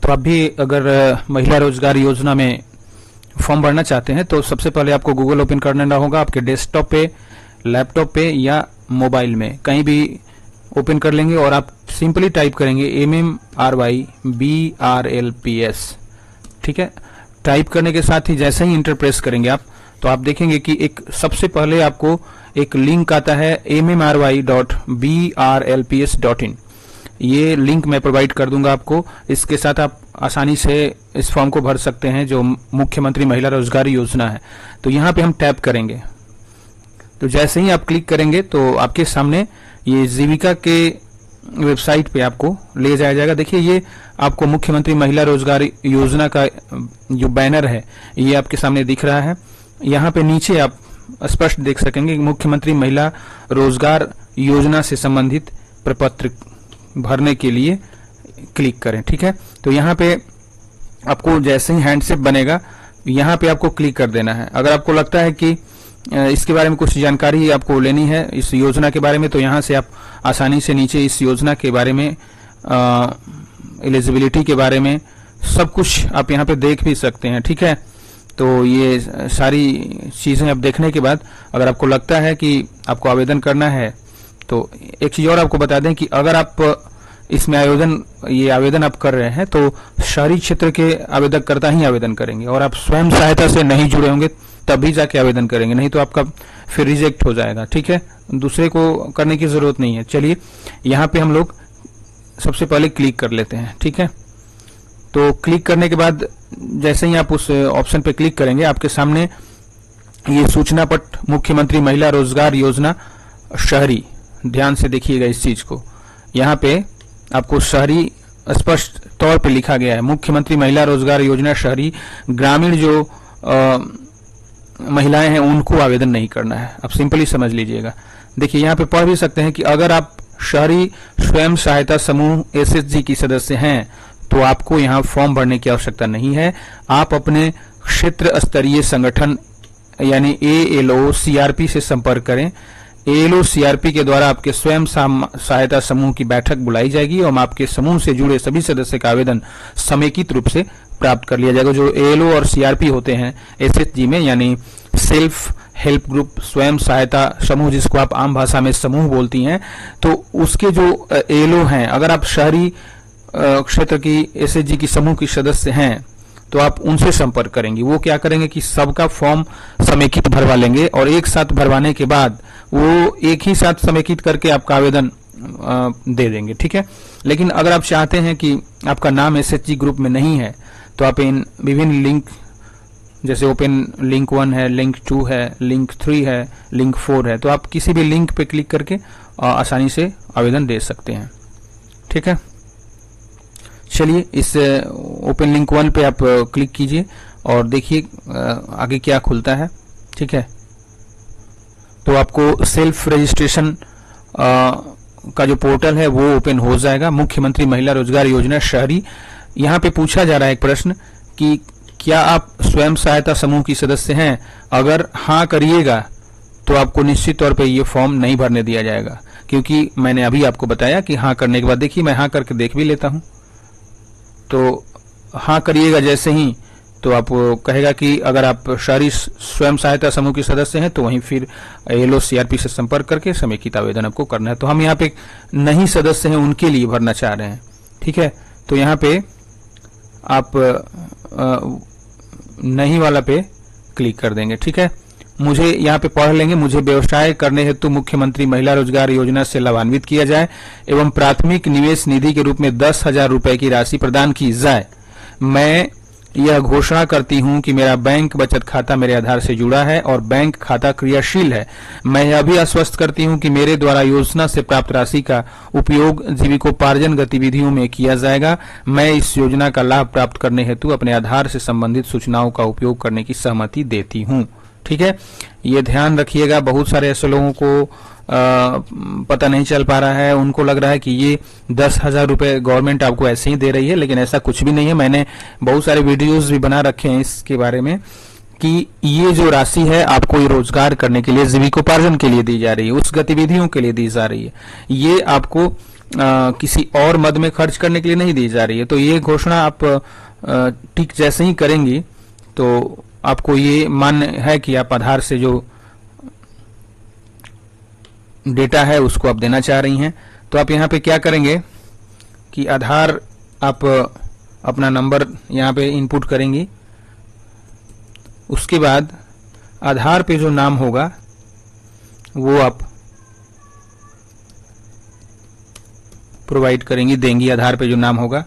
तो आप भी अगर महिला रोजगार योजना में फॉर्म भरना चाहते हैं तो सबसे पहले आपको गूगल ओपन करना होगा। आपके डेस्कटॉप पे, लैपटॉप पे या मोबाइल में कहीं भी ओपन कर लेंगे और आप सिंपली टाइप करेंगे MMRYBRLPS। ठीक है, टाइप करने के साथ ही जैसे ही इंटर प्रेस करेंगे आप, तो आप देखेंगे कि एक सबसे पहले आपको एक लिंक आता है mmry.brlps.in। ये लिंक मैं प्रोवाइड कर दूंगा आपको। इसके साथ आप आसानी से इस फॉर्म को भर सकते हैं जो मुख्यमंत्री महिला रोजगार योजना है। तो यहाँ पे हम टैप करेंगे, तो जैसे ही आप क्लिक करेंगे तो आपके सामने ये जीविका के वेबसाइट पे आपको ले जाया जाएगा। देखिए, ये आपको मुख्यमंत्री महिला रोजगार योजना का जो बैनर है ये आपके सामने दिख रहा है। यहाँ पे नीचे आप स्पष्ट देख सकेंगे मुख्यमंत्री महिला रोजगार योजना से संबंधित प्रपत्र भरने के लिए क्लिक करें। ठीक है, तो यहाँ पे आपको जैसे ही हैंडसेप बनेगा यहाँ पे आपको क्लिक कर देना है। अगर आपको लगता है कि इसके बारे में कुछ जानकारी आपको लेनी है इस योजना के बारे में, तो यहाँ से आप आसानी से नीचे इस योजना के बारे में, एलिजिबिलिटी के बारे में सब कुछ आप यहाँ पे देख भी सकते हैं। ठीक है, तो ये सारी चीजें आप देखने के बाद अगर आपको लगता है कि आपको आवेदन करना है, तो एक चीज और आपको बता दें कि अगर आप इसमें आवेदन आप कर रहे हैं तो शहरी क्षेत्र के आवेदनकर्ता ही आवेदन करेंगे और आप स्वयं सहायता से नहीं जुड़े होंगे तभी जाके आवेदन करेंगे, नहीं तो आपका फिर रिजेक्ट हो जाएगा। ठीक है, दूसरे को करने की जरूरत नहीं है। चलिए, यहाँ पे हम लोग सबसे पहले क्लिक कर लेते हैं। ठीक है, तो क्लिक करने के बाद जैसे ही आप उस ऑप्शन पे क्लिक करेंगे आपके सामने ये सूचना पट मुख्यमंत्री महिला रोजगार योजना शहरी, ध्यान से देखिएगा इस चीज को। यहाँ पे आपको शहरी स्पष्ट तौर पे लिखा गया है, मुख्यमंत्री महिला रोजगार योजना शहरी। ग्रामीण जो महिलाएं हैं उनको आवेदन नहीं करना है। आप सिंपली समझ लीजिएगा। देखिए, यहाँ पे पढ़ भी सकते हैं कि अगर आप शहरी स्वयं सहायता समूह SHG की सदस्य हैं तो आपको यहाँ फॉर्म भरने की आवश्यकता नहीं है। आप अपने क्षेत्र स्तरीय संगठन यानी ALO CRP से संपर्क करें। ALO CRP के द्वारा आपके स्वयं सहायता समूह की बैठक बुलाई जाएगी और आपके समूह से जुड़े सभी सदस्य का आवेदन समेकित रूप से प्राप्त कर लिया जाएगा। जो ALO और CRP होते हैं SHG में, यानी सेल्फ हेल्प ग्रुप, स्वयं सहायता समूह, जिसको आप आम भाषा में समूह बोलती हैं, तो उसके जो ALO हैं, अगर आप शहरी क्षेत्र की SHG की समूह की सदस्य हैं तो आप उनसे संपर्क करेंगे। वो क्या करेंगे कि सबका फॉर्म समेकित भरवा लेंगे और एक साथ भरवाने के बाद वो एक ही साथ समेकित करके आपका आवेदन दे देंगे। ठीक है, लेकिन अगर आप चाहते हैं कि आपका नाम SHG ग्रुप में नहीं है तो आप इन विभिन्न लिंक, जैसे ओपन लिंक 1 है, लिंक 2 है, लिंक 3 है, लिंक 4 है, तो आप किसी भी लिंक पे क्लिक करके आसानी से आवेदन दे सकते हैं। ठीक है, चलिए इस ओपन लिंक 1 पे आप क्लिक कीजिए और देखिए आगे क्या खुलता है। ठीक है, तो आपको सेल्फ रजिस्ट्रेशन का जो पोर्टल है वो ओपन हो जाएगा। मुख्यमंत्री महिला रोजगार योजना शहरी, यहाँ पे पूछा जा रहा है एक प्रश्न कि क्या आप स्वयं सहायता समूह की सदस्य हैं। अगर हाँ करिएगा तो आपको निश्चित तौर पे ये फॉर्म नहीं भरने दिया जाएगा, क्योंकि मैंने अभी आपको बताया कि हाँ करने के बाद, देखिए मैं हाँ करके देख भी लेता हूं, तो हाँ करिएगा जैसे ही तो आपको कहेगा कि अगर आप शहरी स्वयं सहायता समूह के सदस्य हैं तो वहीं फिर ALO CRP से संपर्क करके समेकित आवेदन आपको करना है। तो हम यहाँ पे नहीं सदस्य हैं उनके लिए भरना चाह रहे हैं। ठीक है, तो यहाँ पे आप नहीं वाला पे क्लिक कर देंगे। ठीक है, मुझे यहाँ पे पढ़ लेंगे, मुझे व्यवसाय करने हेतु मुख्यमंत्री महिला रोजगार योजना से लाभान्वित किया जाए एवं प्राथमिक निवेश निधि के रूप में 10,000 रुपए की राशि प्रदान की जाए। मैं यह घोषणा करती हूं कि मेरा बैंक बचत खाता मेरे आधार से जुड़ा है और बैंक खाता क्रियाशील है। मैं यह भी आश्वस्त करती हूं कि मेरे द्वारा योजना से प्राप्त राशि का उपयोग जीविकोपार्जन गतिविधियों में किया जाएगा। मैं इस योजना का लाभ प्राप्त करने हेतु अपने आधार से संबंधित सूचनाओं का उपयोग करने की सहमति देती हूं। ठीक है, ये ध्यान रखिएगा। बहुत सारे ऐसे लोगों को पता नहीं चल पा रहा है, उनको लग रहा है कि ये 10,000 रुपए गवर्नमेंट आपको ऐसे ही दे रही है, लेकिन ऐसा कुछ भी नहीं है। मैंने बहुत सारे वीडियोस भी बना रखे हैं इसके बारे में कि ये जो राशि है आपको ये रोजगार करने के लिए, जीविकोपार्जन के लिए दी जा रही है, उस गतिविधियों के लिए दी जा रही है। ये आपको किसी और मद में खर्च करने के लिए नहीं दी जा रही है। तो ये घोषणा आप ठीक जैसे ही करेंगी तो आपको ये मान्य है कि आप आधार से जो डेटा है उसको आप देना चाह रही हैं। तो आप यहाँ पे क्या करेंगे कि आधार आप अपना नंबर यहाँ पे इनपुट करेंगी। उसके बाद आधार पे जो नाम होगा वो आप प्रोवाइड करेंगी, देंगी। आधार पे जो नाम होगा,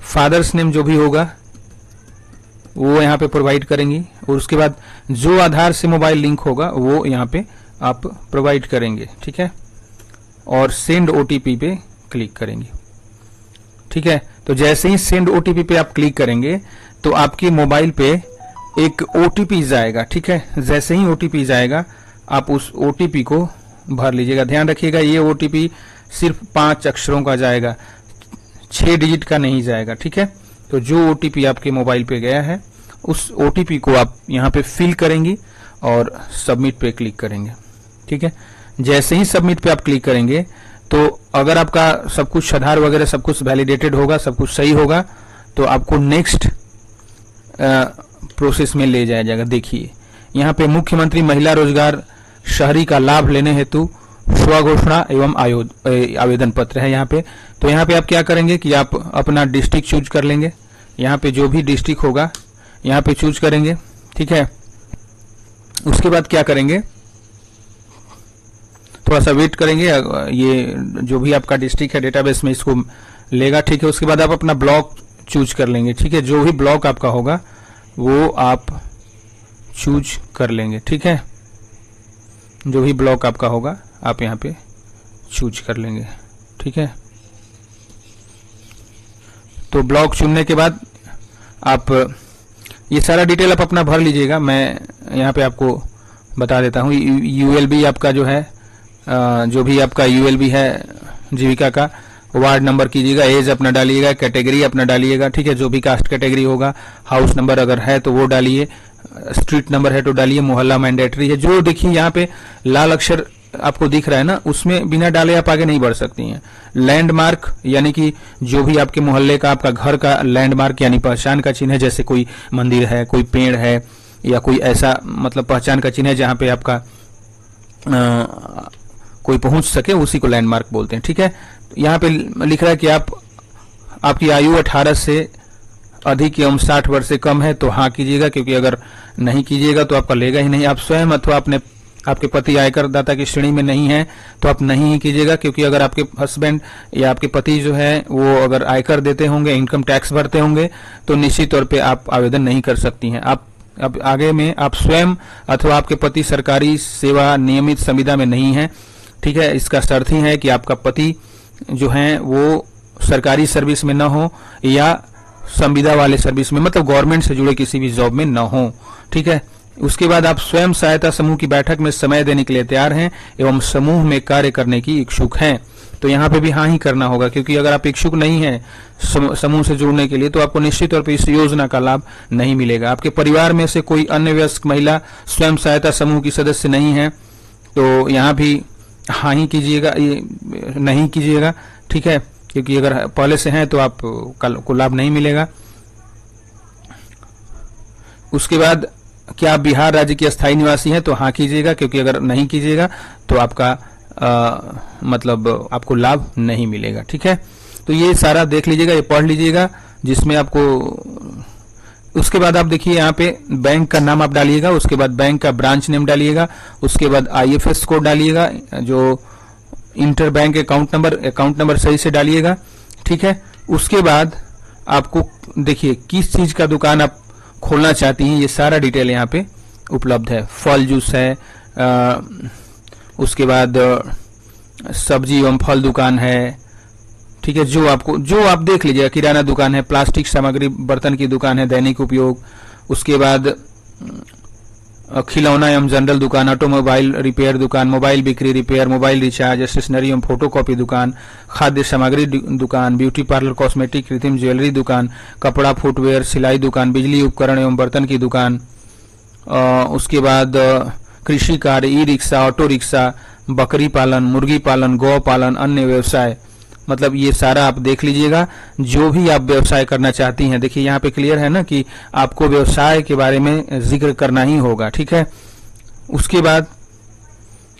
फादर्स नेम जो भी होगा वो यहाँ पे प्रोवाइड करेंगी। और उसके बाद जो आधार से मोबाइल लिंक होगा वो यहाँ पे आप प्रोवाइड करेंगे, ठीक है। और सेंड ओटीपी पे क्लिक करेंगे, ठीक है। तो जैसे ही सेंड ओटीपी पे आप क्लिक करेंगे तो आपके मोबाइल पे एक ओटीपी जाएगा, ठीक है। जैसे ही ओटीपी जाएगा आप उस ओटीपी को भर लीजिएगा। ध्यान रखिएगा ये ओटीपी सिर्फ 5 अक्षरों का जाएगा, 6 डिजिट का नहीं जाएगा, ठीक है। तो जो ओटीपी आपके मोबाइल पे गया है उस ओटीपी को आप यहाँ पे फिल करेंगी और सबमिट पे क्लिक करेंगे, ठीक है। जैसे ही सबमिट पे आप क्लिक करेंगे तो अगर आपका सब कुछ आधार वगैरह सब कुछ वैलिडेटेड होगा, सब कुछ सही होगा, तो आपको नेक्स्ट प्रोसेस में ले जाया जाएगा। देखिए यहाँ पे मुख्यमंत्री महिला रोजगार शहरी का लाभ लेने हेतु स्वघोषणा एवं आवेदन पत्र है यहाँ पे। तो यहाँ पे आप क्या करेंगे कि आप अपना डिस्ट्रिक्ट चूज कर लेंगे। यहाँ पे जो भी डिस्ट्रिक्ट होगा यहाँ पे चूज करेंगे, ठीक है। उसके बाद क्या करेंगे, थोड़ा सा वेट करेंगे, ये जो भी आपका डिस्ट्रिक्ट है डेटाबेस में इसको लेगा, ठीक है। उसके बाद आप अपना ब्लॉक चूज कर लेंगे, ठीक है। जो भी ब्लॉक आपका होगा वो आप चूज कर लेंगे, ठीक है। जो भी ब्लॉक आपका होगा आप यहाँ पे चूज कर लेंगे, ठीक है। तो ब्लॉक चुनने के बाद आप ये सारा डिटेल आप अपना भर लीजिएगा। मैं यहाँ पे आपको बता देता हूँ। यूएलबी आपका जो है, जो भी आपका यूएलबी है जीविका का, वार्ड नंबर कीजिएगा, एज अपना डालिएगा, कैटेगरी अपना डालिएगा, ठीक है। जो भी कास्ट कैटेगरी होगा, हाउस नंबर अगर है तो वो डालिए, स्ट्रीट नंबर है तो डालिए, मोहल्ला मैंडेटरी है। जो देखिए यहाँ पे लाल अक्षर आपको दिख रहा है ना, उसमें बिना डाले आप आगे नहीं बढ़ सकती हैं। लैंडमार्क यानी कि जो भी आपके मोहल्ले का, आपका घर का लैंडमार्क यानी पहचान का चिन्ह है, जैसे कोई मंदिर है, कोई पेड़ है या कोई ऐसा मतलब पहचान का चिन्ह है जहां पे आपका कोई पहुंच सके, उसी को लैंडमार्क बोलते हैं, ठीक है। यहाँ पे लिख रहा है कि आपकी आयु 18 से अधिक एवं 60 वर्ष से कम है तो हाँ कीजिएगा, क्योंकि अगर नहीं कीजिएगा तो आपका लेगा ही नहीं। आप स्वयं अथवा आपके पति आयकर दाता की श्रेणी में नहीं है तो आप नहीं ही कीजिएगा, क्योंकि अगर आपके हस्बैंड या आपके पति जो है वो अगर आयकर देते होंगे, इनकम टैक्स भरते होंगे, तो निश्चित तौर पे आप आवेदन नहीं कर सकती हैं। आप अब आगे में आप स्वयं अथवा आपके पति सरकारी सेवा नियमित संविदा में नहीं है, ठीक है। इसका शर्त ही है कि आपका पति जो है वो सरकारी सर्विस में न हो या संविदा वाले सर्विस में, मतलब गवर्नमेंट से जुड़े किसी भी जॉब में न हो, ठीक है। उसके बाद आप स्वयं सहायता समूह की बैठक में समय देने के लिए तैयार हैं एवं समूह में कार्य करने की इच्छुक हैं। तो यहाँ पे भी हाँ ही करना होगा, क्योंकि अगर आप इच्छुक नहीं हैं समूह से जुड़ने के लिए तो आपको निश्चित तौर पर इस योजना का लाभ नहीं मिलेगा। आपके परिवार में से कोई अन्य वयस्क महिला स्वयं सहायता समूह की सदस्य नहीं है तो यहाँ भी हाँ ही कीजिएगा, ये नहीं कीजिएगा, ठीक है, क्योंकि अगर पहले से हैं तो आप को लाभ नहीं मिलेगा। उसके बाद क्या आप बिहार राज्य के स्थायी निवासी हैं तो हाँ कीजिएगा, क्योंकि अगर नहीं कीजिएगा तो आपका मतलब आपको लाभ नहीं मिलेगा, ठीक है। तो ये सारा देख लीजिएगा, ये पढ़ लीजिएगा, जिसमें आपको उसके बाद आप देखिए यहाँ पे बैंक का नाम आप डालिएगा, उसके बाद बैंक का ब्रांच नेम डालिएगा, उसके बाद आईएफएस कोड डालिएगा, जो इंटर बैंक अकाउंट नंबर सही से डालिएगा, ठीक है। उसके बाद आपको देखिए किस चीज का दुकान आप खोलना चाहती हैं, ये सारा डिटेल यहाँ पे उपलब्ध है। फल जूस है, उसके बाद सब्जी एवं फल दुकान है, ठीक है। जो आप देख लीजिएगा, किराना दुकान है, प्लास्टिक सामग्री बर्तन की दुकान है, दैनिक उपयोग, उसके बाद खिलौना एवं जनरल दुकान, ऑटोमोबाइल रिपेयर दुकान, मोबाइल बिक्री रिपेयर, मोबाइल रिचार्ज, स्टेशनरी एवं फोटोकॉपी दुकान, खाद्य सामग्री दुकान, ब्यूटी पार्लर, कॉस्मेटिक, कृत्रिम ज्वेलरी दुकान, कपड़ा फुटवेयर, सिलाई दुकान, बिजली उपकरण एवं बर्तन की दुकान, उसके बाद कृषि कार्य, ई रिक्शा, ऑटो रिक्शा, बकरी पालन, मुर्गी पालन, गौ पालन, अन्य व्यवसाय, मतलब ये सारा आप देख लीजिएगा। जो भी आप व्यवसाय करना चाहती हैं, देखिए यहाँ पे क्लियर है ना कि आपको व्यवसाय के बारे में जिक्र करना ही होगा, ठीक है। उसके बाद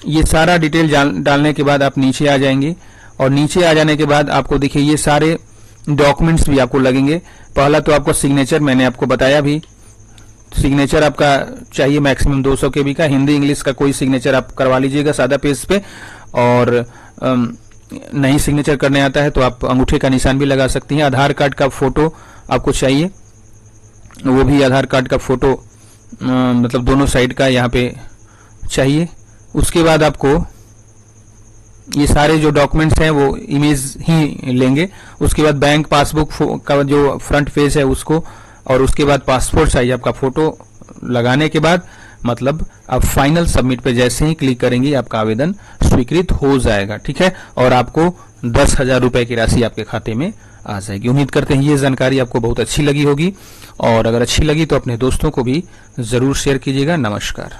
ये सारा डिटेल डालने के बाद आप नीचे आ जाएंगे, और नीचे आ जाने के बाद आपको देखिए ये सारे डॉक्यूमेंट्स भी आपको लगेंगे। पहला तो आपको सिग्नेचर, मैंने आपको बताया भी, सिग्नेचर आपका चाहिए मैक्सिमम 200 KB का, हिंदी इंग्लिश का कोई सिग्नेचर आप करवा लीजिएगा सादा पेज पे। और नहीं सिग्नेचर करने आता है तो आप अंगूठे का निशान भी लगा सकती हैं। आधार कार्ड का फोटो आपको चाहिए, वो भी आधार कार्ड का फोटो मतलब दोनों साइड का यहाँ पे चाहिए। उसके बाद आपको ये सारे जो डॉक्यूमेंट्स हैं वो इमेज ही लेंगे। उसके बाद बैंक पासबुक का जो फ्रंट पेज है उसको, और उसके बाद पासपोर्ट साइज आपका फोटो लगाने के बाद मतलब आप फाइनल सबमिट पे जैसे ही क्लिक करेंगे आपका आवेदन स्वीकृत हो जाएगा, ठीक है। और आपको 10,000 रुपए की राशि आपके खाते में आ जाएगी। उम्मीद करते हैं ये जानकारी आपको बहुत अच्छी लगी होगी, और अगर अच्छी लगी तो अपने दोस्तों को भी जरूर शेयर कीजिएगा। नमस्कार।